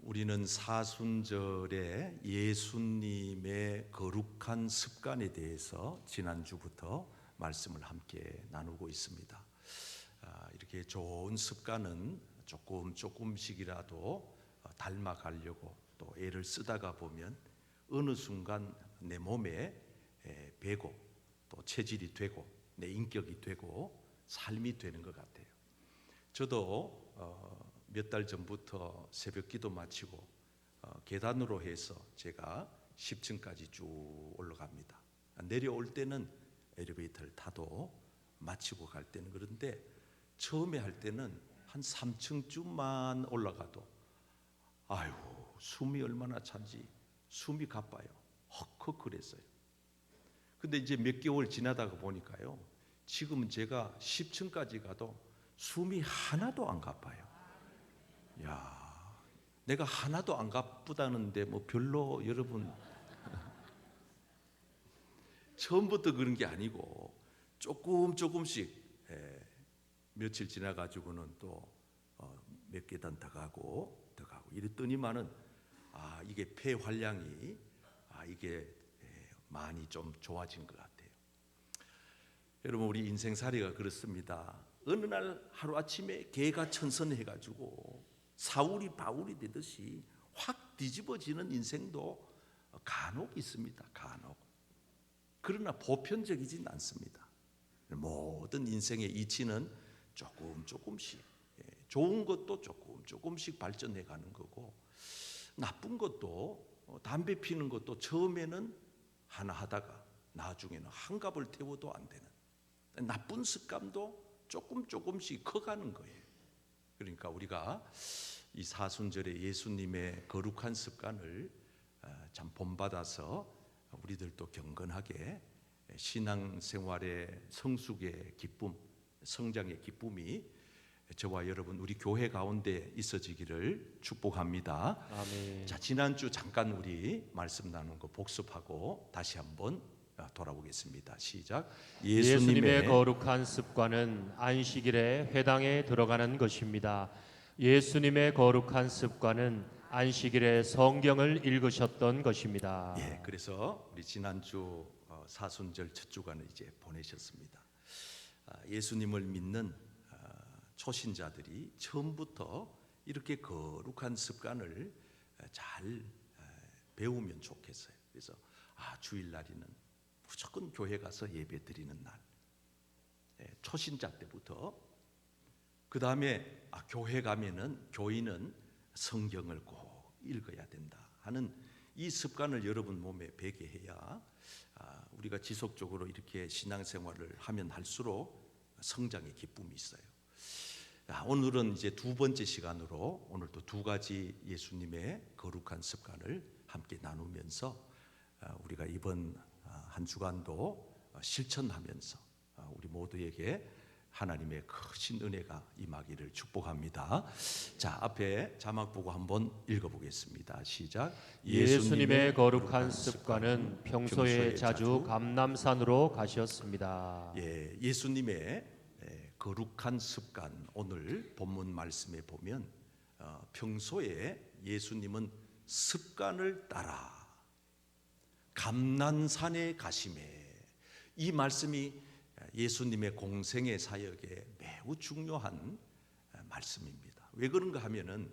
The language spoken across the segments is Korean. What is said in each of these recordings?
우리는 사순절에 예수님의 거룩한 습관에 대해서 지난주부터 말씀을 함께 나누고 있습니다. 이렇게 좋은 습관은 조금씩이라도 닮아가려고 또 애를 쓰다가 보면 어느 순간 내 몸에 배고 또 체질이 되고 내 인격이 되고 삶이 되는 것 같아요. 저도 몇 달 전부터 새벽 기도 마치고 계단으로 해서 제가 10층까지 쭉 올라갑니다. 내려올 때는 엘리베이터를 타도 마치고 갈 때는 그런데 처음에 할 때는 한 3층쯤만 올라가도 아이고 숨이 얼마나 찬지 숨이 가빠요. 헉헉 그랬어요. 근데 이제 몇 개월 지나다가 보니까요, 지금은 제가 10층까지 가도 숨이 하나도 안 가빠요. 야, 내가 하나도 안 가쁘다는데 뭐 별로 여러분 처음부터 그런 게 아니고 조금씩 며칠 지나가지고는 또 몇 계단 더 가고 이랬더니만은 이게 폐 활량이 이게 많이 좀 좋아진 것 같아요. 여러분, 우리 인생살이가 그렇습니다. 어느 날 하루아침에 개가 천선해가지고 사울이 바울이 되듯이 확 뒤집어지는 인생도 간혹 있습니다. 간혹. 그러나 보편적이진 않습니다. 모든 인생의 이치는 조금씩, 좋은 것도 조금씩 발전해 가는 거고, 나쁜 것도 담배 피는 것도 처음에는 하나 하다가 나중에는 한갑을 태워도 안 되는 나쁜 습관도 조금씩 커가는 거예요. 그러니까 우리가 이 사순절에 예수님의 거룩한 습관을 참 본받아서 우리들도 경건하게 신앙생활의 성숙의 기쁨, 성장의 기쁨이 저와 여러분 우리 교회 가운데 있어지기를 축복합니다. 아멘. 자, 지난주 잠깐 우리 말씀 나눈 거 복습하고 다시 한번 돌아보겠습니다. 시작. 예수님의 거룩한 습관은 안식일에 회당에 들어가는 것입니다. 예수님의 거룩한 습관은 안식일에 성경을 읽으셨던 것입니다. 그래서 우리 지난주 사순절 첫 주간을 이제 보내셨습니다. 예수님을 믿는 초신자들이 처음부터 이렇게 거룩한 습관을 잘 배우면 좋겠어요. 그래서 주일날에는 무조건 교회 가서 예배 드리는 날, 초신자 때부터. 그 다음에 교회 가면은 교인은 성경을 꼭 읽어야 된다 하는 이 습관을 여러분 몸에 배게 해야 우리가 지속적으로 이렇게 신앙생활을 하면 할수록 성장의 기쁨이 있어요. 오늘은 이제 두 번째 시간으로 오늘도 두 가지 예수님의 거룩한 습관을 함께 나누면서 우리가 이번 한 주간도 실천하면서 우리 모두에게 하나님의 크신 은혜가 임하기를 축복합니다. 자, 앞에 자막 보고 한번 읽어보겠습니다. 시작. 예수님의 거룩한 습관은 평소에 자주 감람산으로 가셨습니다. 예수님의 거룩한 습관, 오늘 본문 말씀에 보면 평소에 예수님은 습관을 따라 감람산에 가심에, 이 말씀이 예수님의 공생의 사역에 매우 중요한 말씀입니다. 왜 그런가 하면은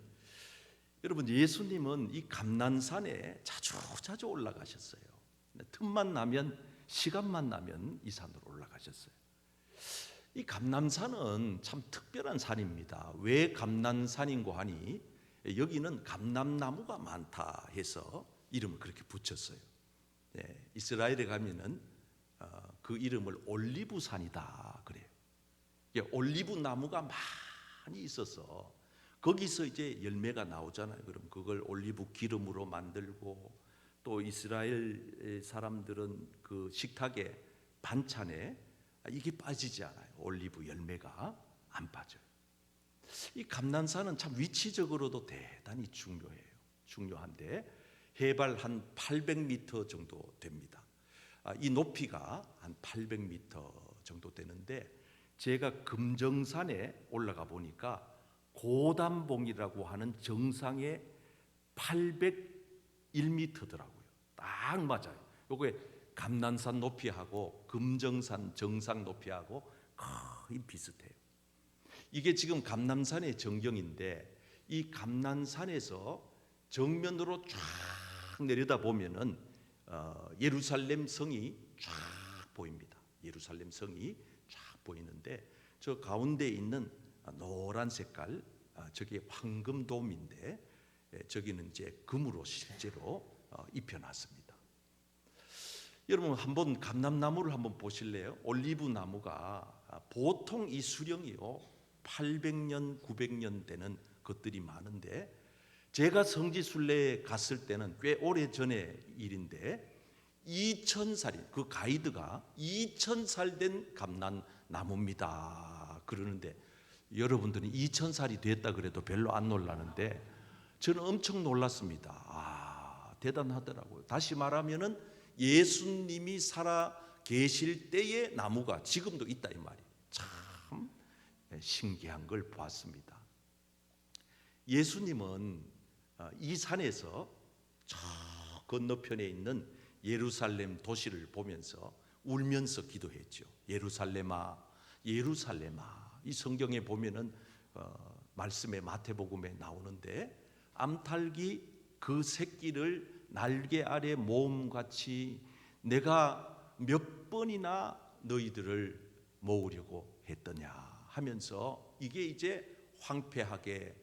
여러분, 예수님은 이 감람산에 자주 올라가셨어요. 틈만 나면, 시간만 나면 이 산으로 올라가셨어요. 이 감람산은 참 특별한 산입니다. 왜 감람산인고 하니 여기는 감람나무가 많다 해서 이름을 그렇게 붙였어요. 이스라엘에 가면은 그 이름을 올리브산이다 그래요. 올리브 나무가 많이 있어서 거기서 이제 열매가 나오잖아요. 그럼 그걸 올리브 기름으로 만들고, 또 이스라엘 사람들은 그 식탁에 반찬에 이게 빠지지 않아요. 올리브 열매가 안 빠져요. 이 감람산은 참 위치적으로도 대단히 중요한데 해발 한 800m 정도 됩니다. 이 높이가 한 800m 정도 되는데, 제가 금정산에 올라가 보니까 고담봉이라고 하는 정상에 801m더라고요. 딱 맞아요. 요게 감난산 높이하고 금정산 정상 높이하고 거의 비슷해요. 이게 지금 감남산의 전경인데 이 감난산에서 정면으로 쫙 내려다 보면은 예루살렘 성이 쫙 보입니다. 예루살렘 성이 쫙 보이는데 저 가운데 있는 노란 색깔 저게 황금돔인데 저기는 이제 금으로 실제로 입혀놨습니다. 여러분 한번 감람나무를 한번 보실래요? 올리브 나무가 보통 이 수령이요 800년 900년 되는 것들이 많은데 제가 성지순례에 갔을 때는 꽤 오래 전의 일인데 2000살이 그 가이드가 2000살 된 감람나무입니다 그러는데 여러분들은 2000살이 됐다 그래도 별로 안 놀라는데 저는 엄청 놀랐습니다. 대단하더라고요. 다시 말하면은 예수님이 살아 계실 때의 나무가 지금도 있다 이 말이에요. 참 신기한 걸 보았습니다. 예수님은 이 산에서 저 건너편에 있는 예루살렘 도시를 보면서 울면서 기도했죠. 예루살렘아, 예루살렘아. 이 성경에 보면은 말씀에 마태복음에 나오는데 암탉이 그 새끼를 날개 아래 모음같이 내가 몇 번이나 너희들을 모으려고 했더냐 하면서 이게 이제 황폐하게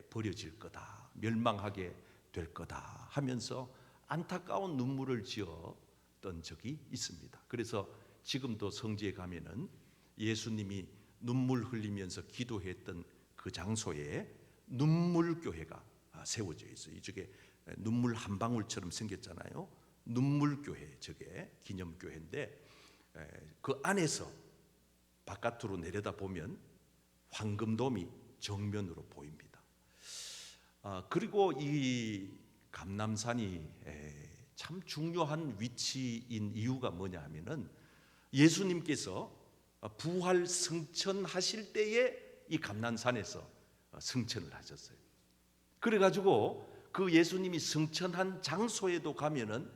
버려질 거다, 멸망하게 될 거다 하면서 안타까운 눈물을 지었던 적이 있습니다. 그래서 지금도 성지에 가면은 예수님이 눈물 흘리면서 기도했던 그 장소에 눈물교회가 세워져 있어요. 이쪽에 눈물 한 방울처럼 생겼잖아요. 눈물교회, 저게 기념교회인데 그 안에서 바깥으로 내려다 보면 황금돔이 정면으로 보입니다. 그리고 이 감람산이 참 중요한 위치인 이유가 뭐냐 하면은 예수님께서 부활 승천하실 때에 이 감람산에서 승천을 하셨어요. 그래가지고 그 예수님이 승천한 장소에도 가면은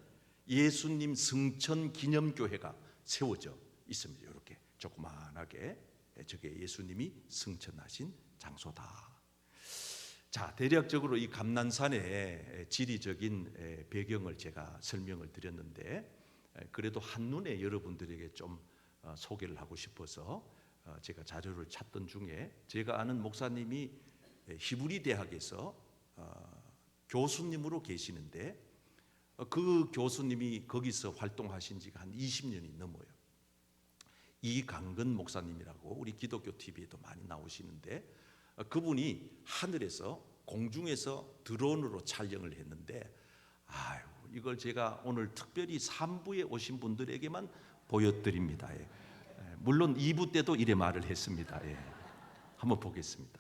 예수님 승천 기념교회가 세워져 있습니다. 이렇게 조그만하게 저게 예수님이 승천하신 장소다. 자, 대략적으로 이 감난산의 지리적인 배경을 제가 설명을 드렸는데 그래도 한눈에 여러분들에게 좀 소개를 하고 싶어서 제가 자료를 찾던 중에 제가 아는 목사님이 히브리 대학에서 교수님으로 계시는데 그 교수님이 거기서 활동하신 지가 한 20년이 넘어요. 이강근 목사님이라고 우리 기독교 TV에도 많이 나오시는데 그분이 하늘에서 공중에서 드론으로 촬영을 했는데 이걸 제가 오늘 특별히 3부에 오신 분들에게만 보여드립니다. 물론 2부 때도 이래 말을 했습니다. 한번 보겠습니다.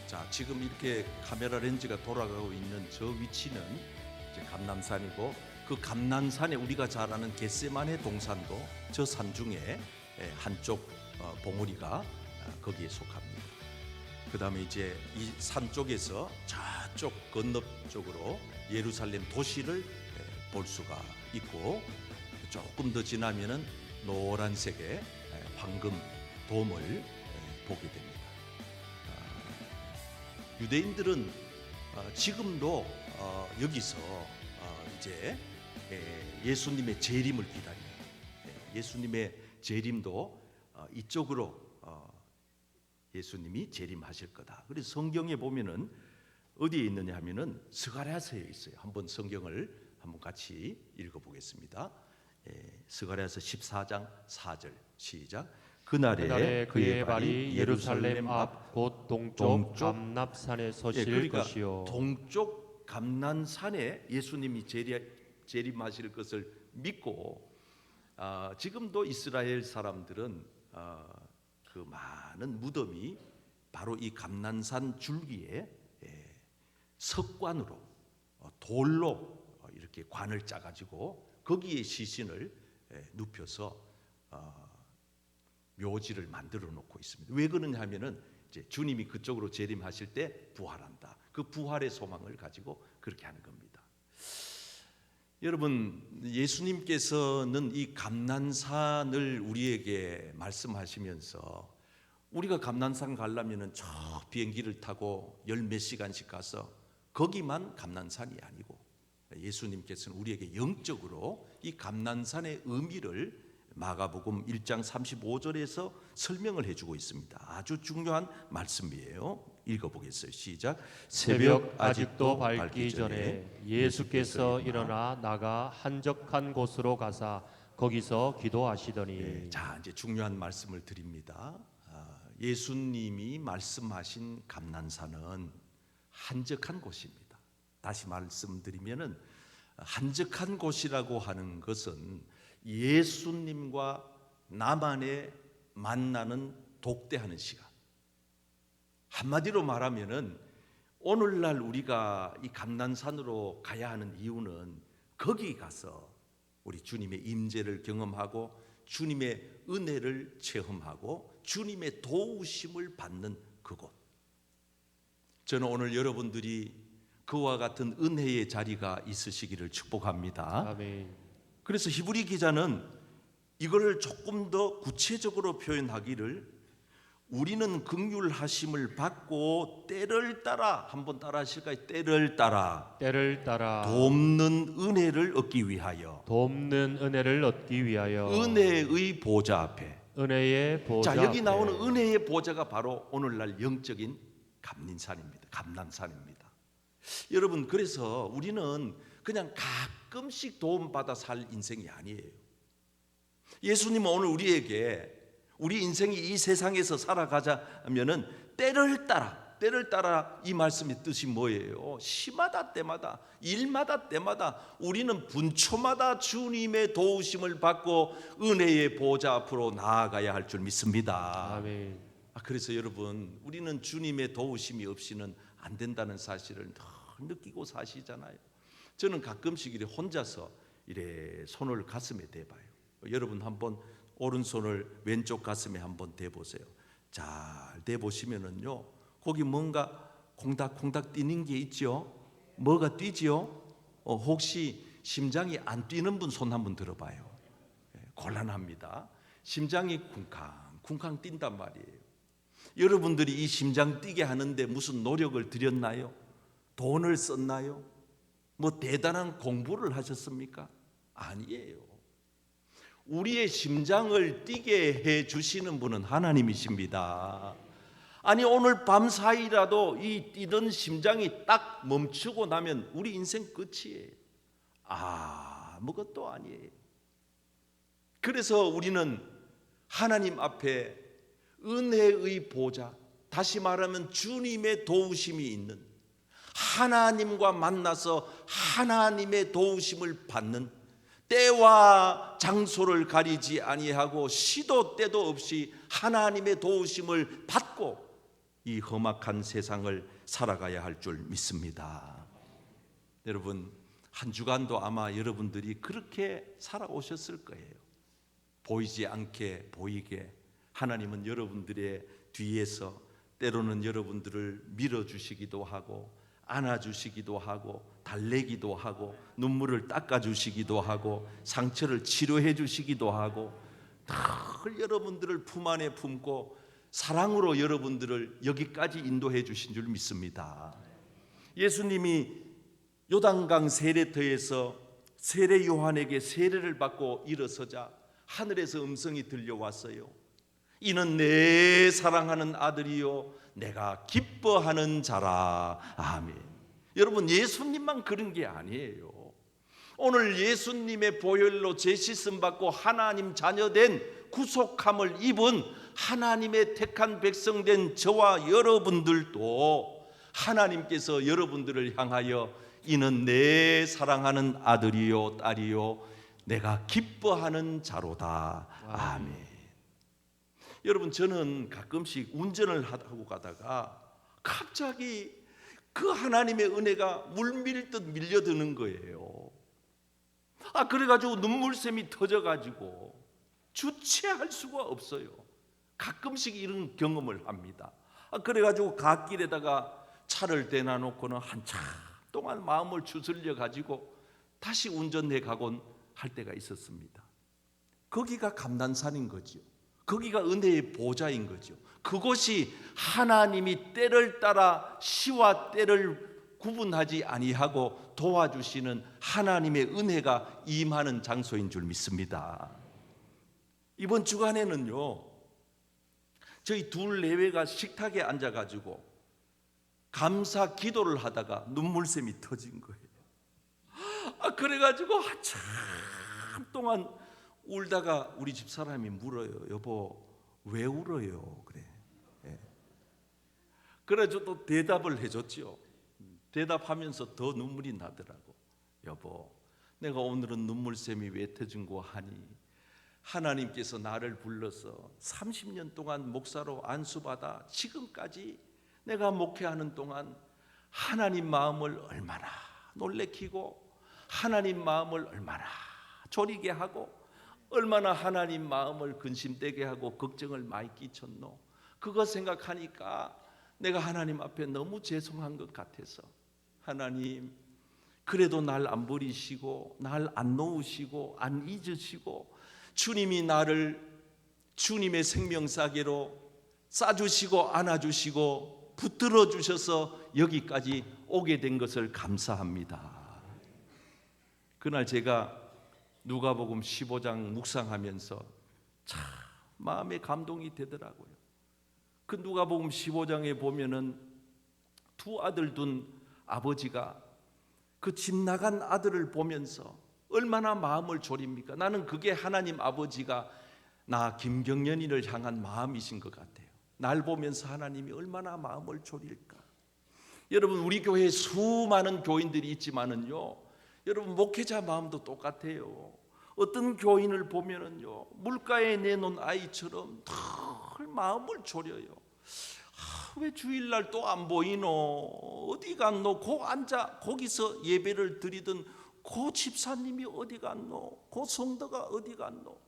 자, 지금 이렇게 카메라 렌즈가 돌아가고 있는 저 위치는 이제 감람산이고 그 감람산에 우리가 잘 아는 겟세마네 동산도 저 산 중에 한쪽 봉우리가 거기에 속합니다. 그 다음에 이제 이 산 쪽에서 저쪽 건너 쪽으로 예루살렘 도시를 볼 수가 있고 조금 더 지나면은 노란색의 황금 돔을 보게 됩니다. 유대인들은 지금도 여기서 이제 예수님의 재림을 기다립니다. 예수님의 재림도 이쪽으로 예수님이 재림하실 거다. 그래서 성경에 보면은 어디에 있느냐 하면은 스가랴서에 있어요. 한번 성경을 한번 같이 읽어보겠습니다. 스가랴서 14장 4절 시작. 그날에 그의 발이 예루살렘 앞 곧 동쪽 감납산에 서실 그러니까 것이요. 동쪽 감난산에 예수님이 재림하실 것을 믿고 지금도 이스라엘 사람들은 그 많은 무덤이 바로 이 감난산 줄기에 석관으로 돌로 이렇게 관을 짜가지고 거기에 시신을 눕혀서 묘지를 만들어 놓고 있습니다. 왜 그러냐 하면은 이제 주님이 그쪽으로 재림하실 때 부활한다. 그 부활의 소망을 가지고 그렇게 하는 겁니다. 여러분, 예수님께서는 이 감난산을 우리에게 말씀하시면서 우리가 감난산 가려면은 저 비행기를 타고 열 몇 시간씩 가서 거기만 감난산이 아니고 예수님께서는 우리에게 영적으로 이 감난산의 의미를 마가복음 1장 35절에서 설명을 해주고 있습니다. 아주 중요한 말씀이에요. 읽어보겠어요. 시작. 새벽 아직도 밝기 전에 예수께서 일어나 나가 한적한 곳으로 가사 거기서 기도하시더니. 자, 이제 중요한 말씀을 드립니다. 예수님이 말씀하신 감난산은 한적한 곳입니다. 다시 말씀드리면은 한적한 곳이라고 하는 것은 예수님과 나만의 만나는 독대하는 시간. 한마디로 말하면은 오늘날 우리가 이 감난산으로 가야 하는 이유는 거기 가서 우리 주님의 임재를 경험하고 주님의 은혜를 체험하고 주님의 도우심을 받는 그곳. 저는 오늘 여러분들이 그와 같은 은혜의 자리가 있으시기를 축복합니다. 아멘. 그래서 히브리 기자는 이걸 조금 더 구체적으로 표현하기를 우리는 긍휼하심을 받고 때를 따라, 한번 따라 하실까요? 때를 따라 돕는 은혜를 얻기 위하여. 돕는 은혜를 얻기 위하여. 은혜의 보좌 앞에. 은혜의 보좌. 자, 여기 앞에. 나오는 은혜의 보좌가 바로 오늘날 영적인 감난산입니다. 감난산입니다. 여러분, 그래서 우리는 그냥 가끔씩 도움받아 살 인생이 아니에요. 예수님은 오늘 우리에게 우리 인생이 이 세상에서 살아가자면은 때를 따라 이 말씀의 뜻이 뭐예요? 시마다 때마다, 일마다 때마다 우리는 분초마다 주님의 도우심을 받고 은혜의 보좌 앞으로 나아가야 할 줄 믿습니다. 아멘. 그래서 여러분, 우리는 주님의 도우심이 없이는 안 된다는 사실을 늘 느끼고 사시잖아요. 저는 가끔씩 이래 혼자서 이래 손을 가슴에 대봐요. 여러분 한번 오른손을 왼쪽 가슴에 한번 대보세요. 잘 대보시면은요, 거기 뭔가 콩닥콩닥 뛰는 게 있죠. 뭐가 뛰지요? 혹시 심장이 안 뛰는 분 손 한번 들어봐요. 곤란합니다. 심장이 쿵쾅쿵쾅 뛴단 말이에요. 여러분들이 이 심장 뛰게 하는데 무슨 노력을 들였나요? 돈을 썼나요? 뭐 대단한 공부를 하셨습니까? 아니에요. 우리의 심장을 뛰게 해 주시는 분은 하나님이십니다. 아니, 오늘 밤 사이라도 이 뛰던 심장이 딱 멈추고 나면 우리 인생 끝이에요. 아무것도 아니에요. 그래서 우리는 하나님 앞에 은혜의 보좌, 다시 말하면 주님의 도우심이 있는, 하나님과 만나서 하나님의 도우심을 받는, 때와 장소를 가리지 아니하고 시도 때도 없이 하나님의 도우심을 받고 이 험악한 세상을 살아가야 할 줄 믿습니다. 여러분, 한 주간도 아마 여러분들이 그렇게 살아오셨을 거예요. 보이지 않게 보이게 하나님은 여러분들의 뒤에서 때로는 여러분들을 밀어주시기도 하고 안아주시기도 하고 달래기도 하고 눈물을 닦아주시기도 하고 상처를 치료해 주시기도 하고 늘 여러분들을 품 안에 품고 사랑으로 여러분들을 여기까지 인도해 주신 줄 믿습니다. 예수님이 요단강 세례터에서 세례 요한에게 세례를 받고 일어서자 하늘에서 음성이 들려왔어요. 이는 내 사랑하는 아들이요 내가 기뻐하는 자라. 아멘. 여러분, 예수님만 그런 게 아니에요. 오늘 예수님의 보혈로 죄-씻음 받고 하나님 자녀된 구속함을 입은 하나님의 택한 백성된 저와 여러분들도 하나님께서 여러분들을 향하여 이는 내 사랑하는 아들이요 딸이요 내가 기뻐하는 자로다. 아멘. 여러분, 저는 가끔씩 운전을 하고 가다가 갑자기 그 하나님의 은혜가 물밀듯 밀려드는 거예요. 그래가지고 눈물샘이 터져가지고 주체할 수가 없어요. 가끔씩 이런 경험을 합니다. 그래가지고 갓길에다가 차를 대놔놓고는 한참 동안 마음을 추스려 가지고 다시 운전해 가곤 할 때가 있었습니다. 거기가 감난산인 거죠. 거기가 은혜의 보좌인 거죠. 그곳이 하나님이 때를 따라 시와 때를 구분하지 아니하고 도와주시는 하나님의 은혜가 임하는 장소인 줄 믿습니다. 이번 주간에는요, 저희 둘 내외가 식탁에 앉아가지고 감사 기도를 하다가 눈물샘이 터진 거예요. 그래가지고 한참 동안 울다가 우리 집사람이 물어요. 여보, 왜 울어요? 그래. 그래서 또 대답을 해줬죠. 대답하면서 더 눈물이 나더라고. 여보, 내가 오늘은 눈물샘이 왜 터진 거 하니? 하나님께서 나를 불러서 30년 동안 목사로 안수받아 지금까지 내가 목회하는 동안 하나님 마음을 얼마나 놀래키고 하나님 마음을 얼마나 졸이게 하고 얼마나 하나님 마음을 근심되게 하고 걱정을 많이 끼쳤노. 그거 생각하니까 내가 하나님 앞에 너무 죄송한 것 같아서, 하나님 그래도 날 안 버리시고 날 안 놓으시고 안 잊으시고 주님이 나를 주님의 생명사계로 싸주시고 안아주시고 붙들어 주셔서 여기까지 오게 된 것을 감사합니다. 그날 제가 누가복음 15장 묵상하면서 참 마음에 감동이 되더라고요. 그 누가복음 15장에 보면은 두 아들 둔 아버지가 그 집 나간 아들을 보면서 얼마나 마음을 졸입니까? 나는 그게 하나님 아버지가 나 김경련이를 향한 마음이신 것 같아요. 날 보면서 하나님이 얼마나 마음을 졸일까? 여러분, 우리 교회에 수많은 교인들이 있지만은요, 여러분 목회자 마음도 똑같아요. 어떤 교인을 보면은요, 물가에 내놓은 아이처럼 늘 마음을 졸여요. 왜 주일날 또 안 보이노? 어디 갔노? 고 앉아 거기서 예배를 드리던 고 집사님이 어디 갔노? 고 성도가 어디 갔노?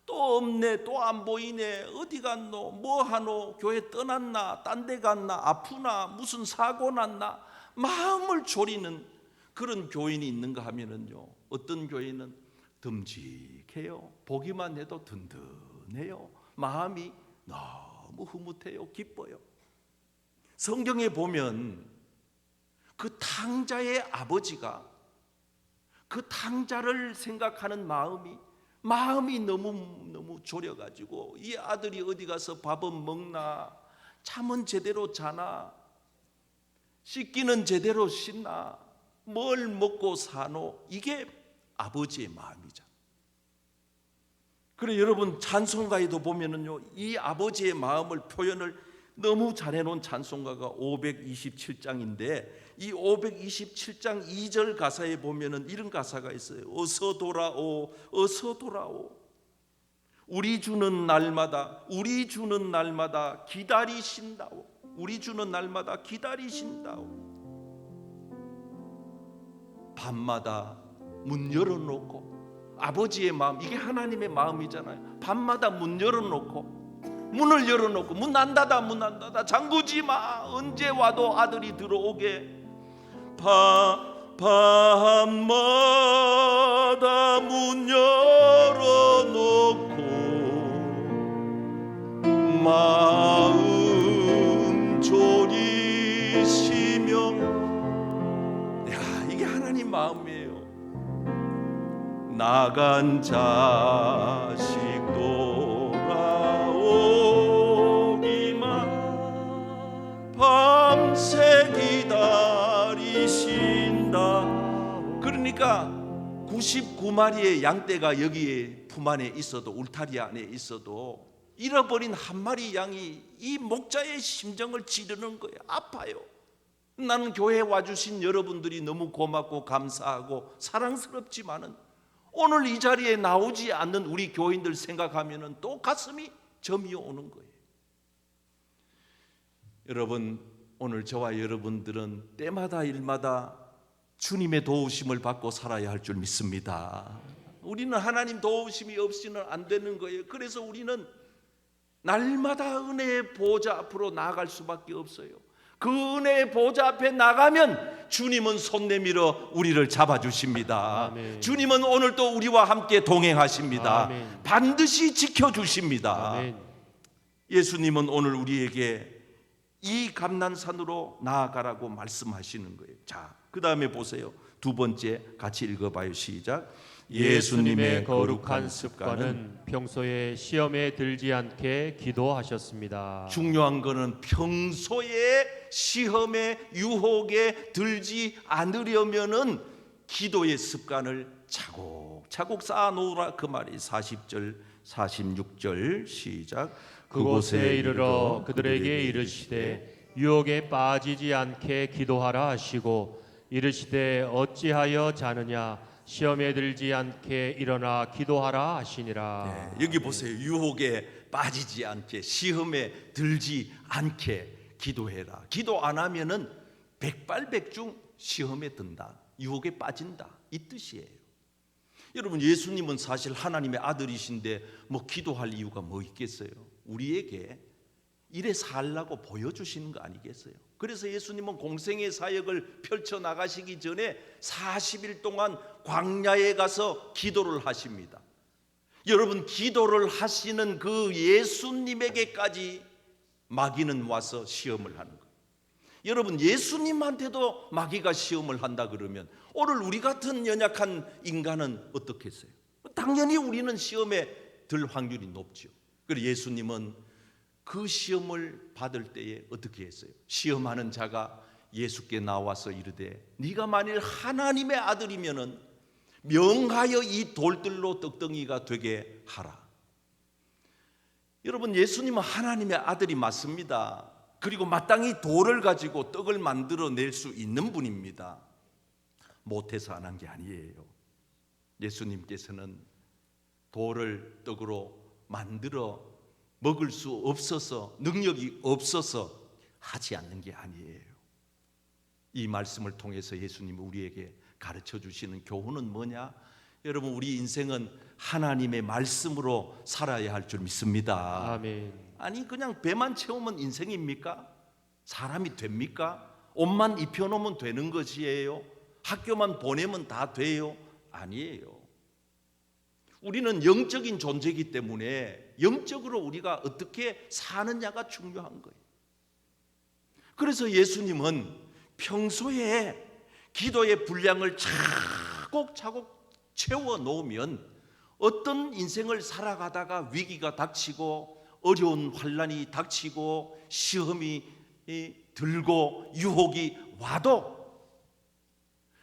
또 없네, 또 안 보이네, 어디 갔노? 뭐 하노? 교회 떠났나? 딴 데 갔나? 아프나? 무슨 사고 났나? 마음을 졸이는 그런 교인이 있는가 하면은요, 어떤 교인은 듬직해요. 보기만 해도 든든해요. 마음이 너무 흐뭇해요. 기뻐요. 성경에 보면 그 탕자의 아버지가 그 탕자를 생각하는 마음이 너무 졸여가지고 이 아들이 어디 가서 밥은 먹나, 잠은 제대로 자나, 씻기는 제대로 씻나, 뭘 먹고 사노, 이게 아버지의 마음이죠. 그래, 여러분 찬송가에도 보면은요, 이 아버지의 마음을 표현을 너무 잘해놓은 찬송가가 527장인데 이 527장 2절 가사에 보면은 이런 가사가 있어요. 어서 돌아오, 어서 돌아오. 우리 주는 날마다 기다리신다오. 우리 주는 날마다 기다리신다오. 밤마다 문 열어놓고, 아버지의 마음, 이게 하나님의 마음이잖아요. 밤마다 문 열어놓고, 문을 열어놓고 문 안 닫아 잠그지 마. 언제 와도 아들이 들어오게. 밤마다 문 열어놓고 마음 졸이시며. 야, 이게 하나님 마음이에요. 나간 자식 돌아오기만 밤새 기다리신다. 그러니까 99마리의 양떼가 여기에 품 안에 있어도, 울타리 안에 있어도 잃어버린 한 마리 양이 이 목자의 심정을 찌르는 거예요. 아파요. 나는 교회에 와주신 여러분들이 너무 고맙고 감사하고 사랑스럽지만은 오늘 이 자리에 나오지 않는 우리 교인들 생각하면은 또 가슴이 저미 오는 거예요. 여러분, 오늘 저와 여러분들은 때마다 일마다 주님의 도우심을 받고 살아야 할 줄 믿습니다. 우리는 하나님 도우심이 없이는 안 되는 거예요. 그래서 우리는 날마다 은혜의 보좌 앞으로 나아갈 수밖에 없어요. 그 은혜의 보좌 앞에 나가면 주님은 손 내밀어 우리를 잡아주십니다. 아멘. 주님은 오늘도 우리와 함께 동행하십니다. 아멘. 반드시 지켜주십니다. 아멘. 예수님은 오늘 우리에게 이 감난산으로 나아가라고 말씀하시는 거예요. 자, 그 다음에 보세요. 두 번째 같이 읽어봐요. 시작. 예수님의 거룩한 습관은 평소에 시험에 들지 않게 기도하셨습니다. 중요한 거는 평소에 시험에 유혹에 들지 않으려면은 기도의 습관을 차곡차곡 쌓아놓으라 그 말이 40절 46절 시작. 그곳에 이르러 그들에게 이르시되 유혹에 빠지지 않게 기도하라 하시고 이르시되 어찌하여 자느냐 시험에 들지 않게 일어나 기도하라 하시니라. 네, 여기 보세요. 유혹에 빠지지 않게 시험에 들지 않게 기도해라. 기도 안 하면은 백발백중 시험에 든다. 유혹에 빠진다. 이 뜻이에요. 여러분, 예수님은 사실 하나님의 아들이신데 뭐 기도할 이유가 뭐 있겠어요? 우리에게 이래 살라고 보여주시는 거 아니겠어요? 그래서 예수님은 공생의 사역을 펼쳐나가시기 전에 40일 동안 광야에 가서 기도를 하십니다. 여러분, 기도를 하시는 그 예수님에게까지 마귀는 와서 시험을 하는 거예요. 여러분, 예수님한테도 마귀가 시험을 한다 그러면 오늘 우리 같은 연약한 인간은 어떻겠어요? 당연히 우리는 시험에 들 확률이 높죠. 그래서 예수님은 그 시험을 받을 때에 어떻게 했어요? 시험하는 자가 예수께 나와서 이르되 네가 만일 하나님의 아들이면은 명하여 이 돌들로 떡덩이가 되게 하라. 여러분, 예수님은 하나님의 아들이 맞습니다. 그리고 마땅히 돌을 가지고 떡을 만들어낼 수 있는 분입니다. 못해서 안 한 게 아니에요. 예수님께서는 돌을 떡으로 만들어 먹을 수 없어서, 능력이 없어서 하지 않는 게 아니에요. 이 말씀을 통해서 예수님은 우리에게 가르쳐 주시는 교훈은 뭐냐? 여러분, 우리 인생은 하나님의 말씀으로 살아야 할 줄 믿습니다. 아멘. 아니, 그냥 배만 채우면 인생입니까? 사람이 됩니까? 옷만 입혀놓으면 되는 것이에요? 학교만 보내면 다 돼요? 아니에요. 우리는 영적인 존재이기 때문에 영적으로 우리가 어떻게 사느냐가 중요한 거예요. 그래서 예수님은 평소에 기도의 분량을 차곡차곡 채워 놓으면 어떤 인생을 살아가다가 위기가 닥치고 어려운 환난이 닥치고 시험이 들고 유혹이 와도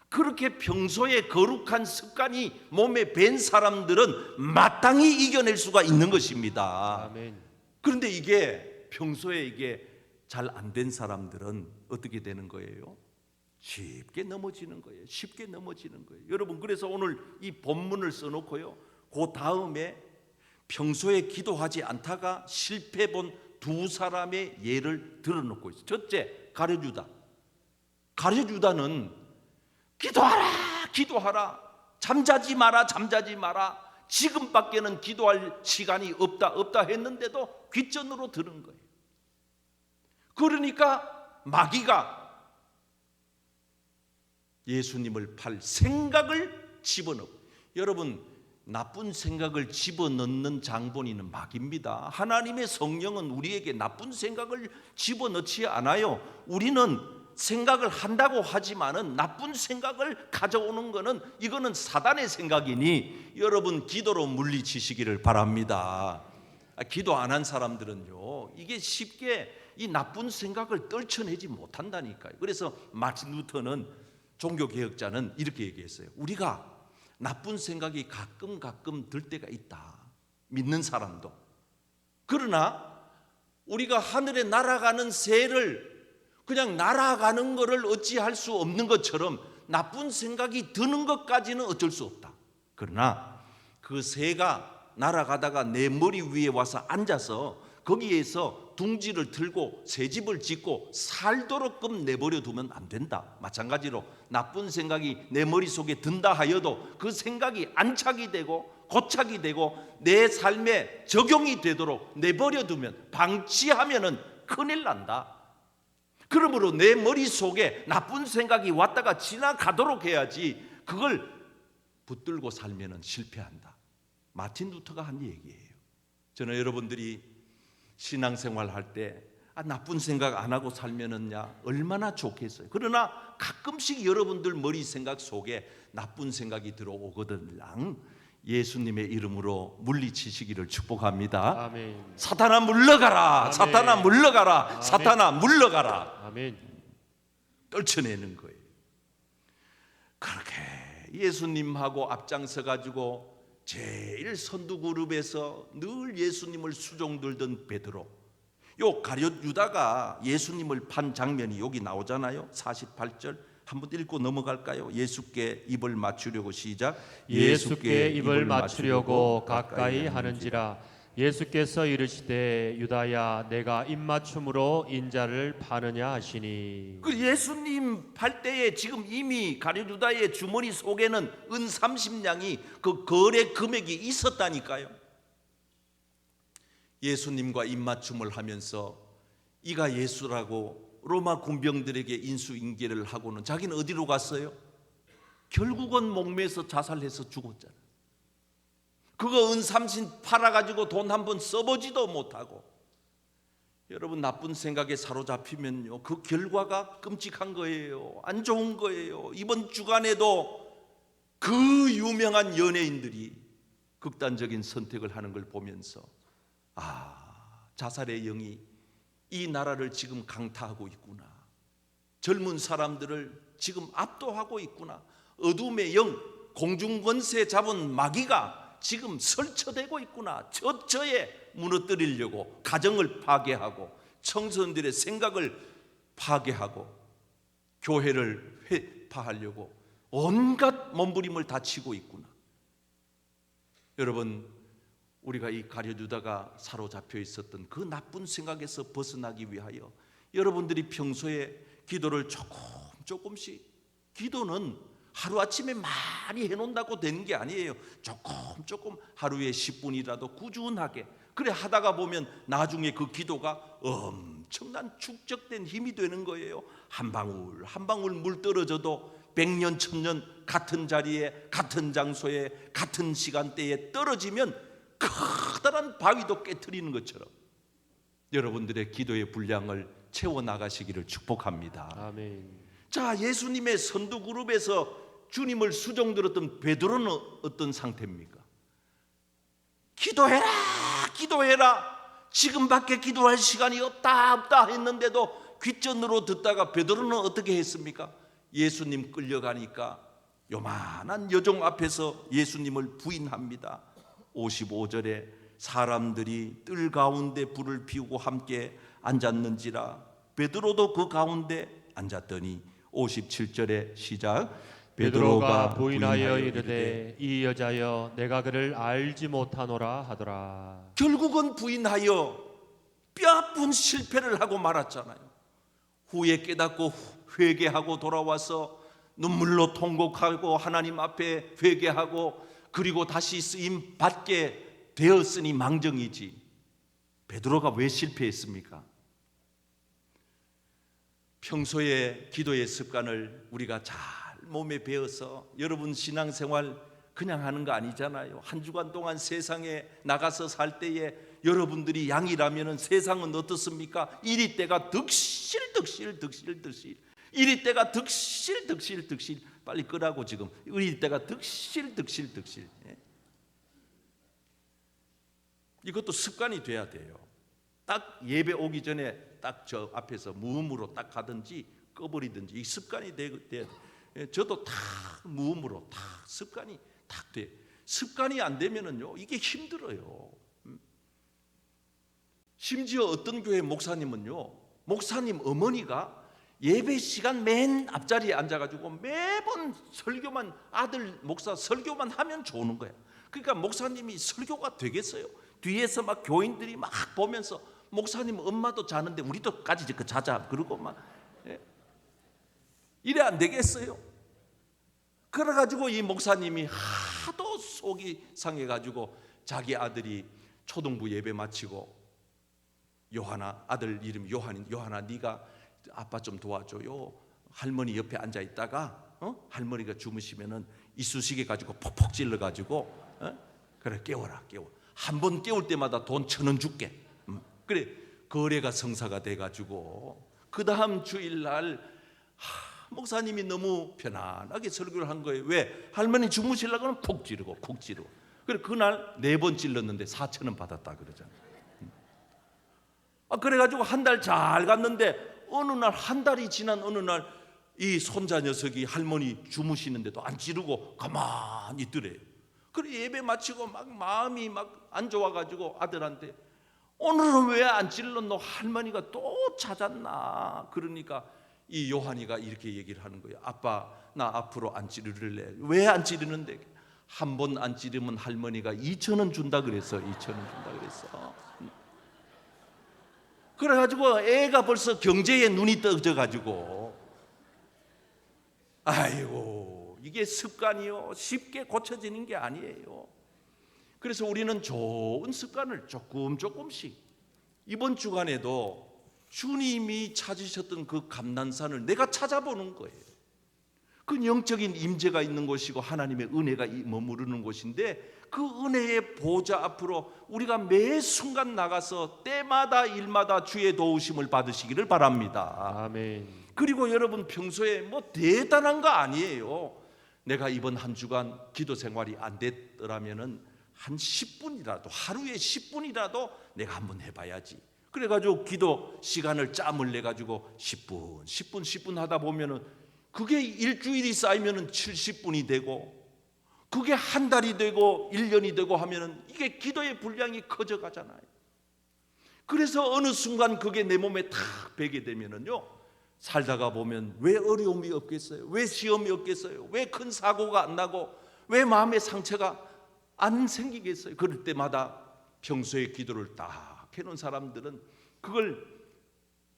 그렇게 평소에 거룩한 습관이 몸에 밴 사람들은 마땅히 이겨낼 수가 있는 것입니다. 아멘. 그런데 이게 평소에 이게 잘 안 된 사람들은 어떻게 되는 거예요? 쉽게 넘어지는 거예요. 쉽게 넘어지는 거예요. 여러분, 그래서 오늘 이 본문을 써놓고요, 그 다음에 평소에 기도하지 않다가 실패 본 두 사람의 예를 들어놓고 있어요. 첫째, 가룟유다. 가룟유다는 기도하라, 기도하라, 잠자지 마라, 잠자지 마라, 지금밖에는 기도할 시간이 없다 했는데도 귓전으로 들은 거예요. 그러니까 마귀가 예수님을 팔 생각을 집어넣고, 여러분, 나쁜 생각을 집어넣는 장본인은 마귀입니다. 하나님의 성령은 우리에게 나쁜 생각을 집어넣지 않아요. 우리는 생각을 한다고 하지만은 나쁜 생각을 가져오는 거는 이거는 사단의 생각이니 여러분 기도로 물리치시기를 바랍니다. 기도 안 한 사람들은요, 이게 쉽게 이 나쁜 생각을 떨쳐내지 못한다니까요. 그래서 마틴 루터는, 종교개혁자는 이렇게 얘기했어요. 우리가 나쁜 생각이 가끔 들 때가 있다, 믿는 사람도. 그러나 우리가 하늘에 날아가는 새를 그냥 날아가는 것을 어찌할 수 없는 것처럼 나쁜 생각이 드는 것까지는 어쩔 수 없다. 그러나 그 새가 날아가다가 내 머리 위에 와서 앉아서 거기에서 둥지를 틀고 새 집을 짓고 살도록끔 내버려 두면 안 된다. 마찬가지로 나쁜 생각이 내 머릿속에 든다 하여도 그 생각이 안착이 되고 고착이 되고 내 삶에 적용이 되도록 내버려 두면, 방치하면은 큰일 난다. 그러므로 내 머릿속에 나쁜 생각이 왔다가 지나가도록 해야지, 그걸 붙들고 살면은 실패한다. 마틴 루터가 한 얘기예요. 저는 여러분들이 신앙생활 할 때 나쁜 생각 안 하고 살면은야 얼마나 좋겠어요. 그러나 가끔씩 여러분들 머리 생각 속에 나쁜 생각이 들어오거든요. 예수님의 이름으로 물리치시기를 축복합니다. 아멘. 사탄아 물러가라. 아멘. 사탄아 물러가라. 아멘. 사탄아 물러가라. 아멘. 떨쳐내는 거예요. 그렇게 예수님하고 앞장서 가지고 제일 선두 그룹에서 늘 예수님을 수종 들던 베드로, 요 가룟 유다가 예수님을 판 장면이 여기 나오잖아요. 48절 한번 읽고 넘어갈까요? 예수께 입을 맞추려고 시작. 예수께 입을 맞추려고 가까이 하는지라. 예수께서 이르시되 유다야 내가 입맞춤으로 인자를 파느냐 하시니. 그 예수님 팔 때에 지금 이미 가룟 유다의 주머니 속에는 은 30냥이 그 거래 금액이 있었다니까요. 예수님과 입맞춤을 하면서 이가 예수라고 로마 군병들에게 인수인계를 하고는 자기는 어디로 갔어요? 결국은 목매서 자살해서 죽었잖아요. 그거 은 30 팔아가지고 돈 한 번 써보지도 못하고. 여러분, 나쁜 생각에 사로잡히면요 그 결과가 끔찍한 거예요. 안 좋은 거예요. 이번 주간에도 그 유명한 연예인들이 극단적인 선택을 하는 걸 보면서 자살의 영이 이 나라를 지금 강타하고 있구나. 젊은 사람들을 지금 압도하고 있구나. 어둠의 영, 공중권세 잡은 마귀가 지금 설쳐되고 있구나. 저에 무너뜨리려고 가정을 파괴하고 청소년들의 생각을 파괴하고 교회를 회파하려고 온갖 몸부림을 다 치고 있구나. 여러분, 우리가 이 가룟 유다가 사로잡혀 있었던 그 나쁜 생각에서 벗어나기 위하여 여러분들이 평소에 기도를 조금씩, 기도는 하루아침에 많이 해놓는다고 되는 게 아니에요. 조금 하루에 10분이라도 꾸준하게, 그래 하다가 보면 나중에 그 기도가 엄청난 축적된 힘이 되는 거예요. 한 방울 한 방울 물 떨어져도 100년 1000년 같은 자리에 같은 장소에 같은 시간대에 떨어지면 커다란 바위도 깨트리는 것처럼 여러분들의 기도의 분량을 채워나가시기를 축복합니다. 아멘. 자, 예수님의 선두 그룹에서 주님을 수종 들었던 베드로는 어떤 상태입니까? 기도해라. 지금밖에 기도할 시간이 없다 했는데도 귓전으로 듣다가 베드로는 어떻게 했습니까? 예수님 끌려가니까 요만한 여종 앞에서 예수님을 부인합니다. 55절에 사람들이 뜰 가운데 불을 피우고 함께 앉았는지라 베드로도 그 가운데 앉았더니 57절에 시작. 베드로가 부인하여 이르되 이 여자여 내가 그를 알지 못하노라 하더라. 결국은 부인하여 뼈아픈 실패를 하고 말았잖아요. 후에 깨닫고 회개하고 돌아와서 눈물로 통곡하고 하나님 앞에 회개하고 그리고 다시 쓰임 받게 되었으니 망정이지. 베드로가 왜 실패했습니까? 평소에 기도의 습관을 우리가 잘 몸에 배워서, 여러분 신앙생활 그냥 하는 거 아니잖아요. 한 주간 동안 세상에 나가서 살 때에 여러분들이 양이라면 세상은 어떻습니까? 이리 때가 득실 이리 때가 득실 빨리 끄라고 지금. 이리 때가 득실 이것도 습관이 돼야 돼요. 딱 예배 오기 전에 딱 저 앞에서 무음으로 딱 하든지 꺼버리든지 이 습관이 돼야 돼요. 저도 딱 무음으로 딱 습관이 딱 돼. 습관이 안 되면은요 이게 힘들어요. 심지어 어떤 교회 목사님은요, 목사님 어머니가 예배 시간 맨 앞자리에 앉아가지고 매번 설교만, 아들 목사 설교만 하면 좋은 거야. 그러니까 목사님이 설교가 되겠어요? 뒤에서 막 교인들이 막 보면서 목사님 엄마도 자는데 우리도까지 그 자자 그러고 막 이래 안 되겠어요? 그래가지고 이 목사님이 하도 속이 상해가지고 자기 아들이 초등부 예배 마치고 요하나, 아들 이름이 요하나 네가 아빠 좀 도와줘요. 할머니 옆에 앉아 있다가 할머니가 주무시면은 이쑤시개 가지고 퍽퍽 찔러가지고 그래 깨워라. 한 번 깨울 때마다 돈 1,000원 줄게. 그래 거래가 성사가 돼가지고 그 다음 주일날 목사님이 너무 편안하게 설교를 한 거예요. 왜? 할머니 주무시려고는 푹 찌르고 쿡 찌르고. 그래 그날 4번 찔렀는데 4,000원 받았다 그러잖아요. 그래가지고 한 달 잘 갔는데 어느 날 한 달이 지난 어느 날 이 손자 녀석이 할머니 주무시는데도 안 찌르고 가만히 있더래요. 그래 예배 마치고 막 마음이 막 안 좋아가지고 아들한테 오늘은 왜 안 찔렀노? 할머니가 또 찾았나? 그러니까 이 요한이가 이렇게 얘기를 하는 거예요. 아빠 나 앞으로 안 찌르래. 왜 안 찌르는데? 한 번 안 찌르면 할머니가 2,000원 준다 그랬어. 2,000원 준다 그랬어. 그래가지고 애가 벌써 경제에 눈이 떠져가지고 아이고 이게 습관이요 쉽게 고쳐지는 게 아니에요. 그래서 우리는 좋은 습관을 조금씩 이번 주간에도 주님이 찾으셨던 그 감난산을 내가 찾아보는 거예요. 그 영적인 임재가 있는 곳이고 하나님의 은혜가 머무르는 곳인데 그 은혜의 보좌 앞으로 우리가 매 순간 나가서 때마다 일마다 주의 도우심을 받으시기를 바랍니다. 아멘. 그리고 여러분 평소에 뭐 대단한 거 아니에요. 내가 이번 한 주간 기도 생활이 안 됐더라면은 한 10분이라도 하루에 10분이라도 내가 한번 해봐야지. 그래가지고 기도 시간을 짬을 내가지고 10분 하다 보면은 그게 일주일이 쌓이면은 70분이 되고 그게 한 달이 되고 1년이 되고 하면은 이게 기도의 분량이 커져가잖아요. 그래서 어느 순간 그게 내 몸에 탁 배게 되면은요 살다가 보면 왜 어려움이 없겠어요? 왜 시험이 없겠어요? 왜 큰 사고가 안 나고 왜 마음의 상처가 안 생기겠어요? 그럴 때마다 평소에 기도를 딱 해놓은 사람들은 그걸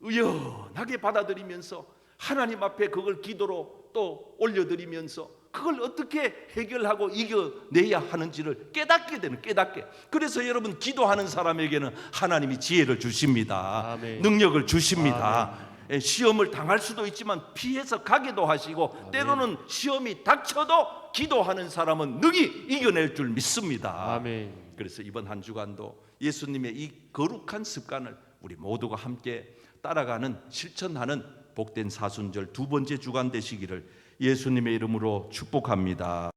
의연하게 받아들이면서 하나님 앞에 그걸 기도로 또 올려드리면서 그걸 어떻게 해결하고 이겨내야 하는지를 깨닫게 되는 깨닫게. 그래서 여러분 기도하는 사람에게는 하나님이 지혜를 주십니다. 아멘. 능력을 주십니다. 시험을 당할 수도 있지만 피해서 가게도 하시고 아멘. 때로는 시험이 닥쳐도 기도하는 사람은 능히 이겨낼 줄 믿습니다. 아멘. 그래서 이번 한 주간도 예수님의 이 거룩한 습관을 우리 모두가 함께 따라가는 실천하는 복된 사순절 2번째 주간 되시기를 예수님의 이름으로 축복합니다.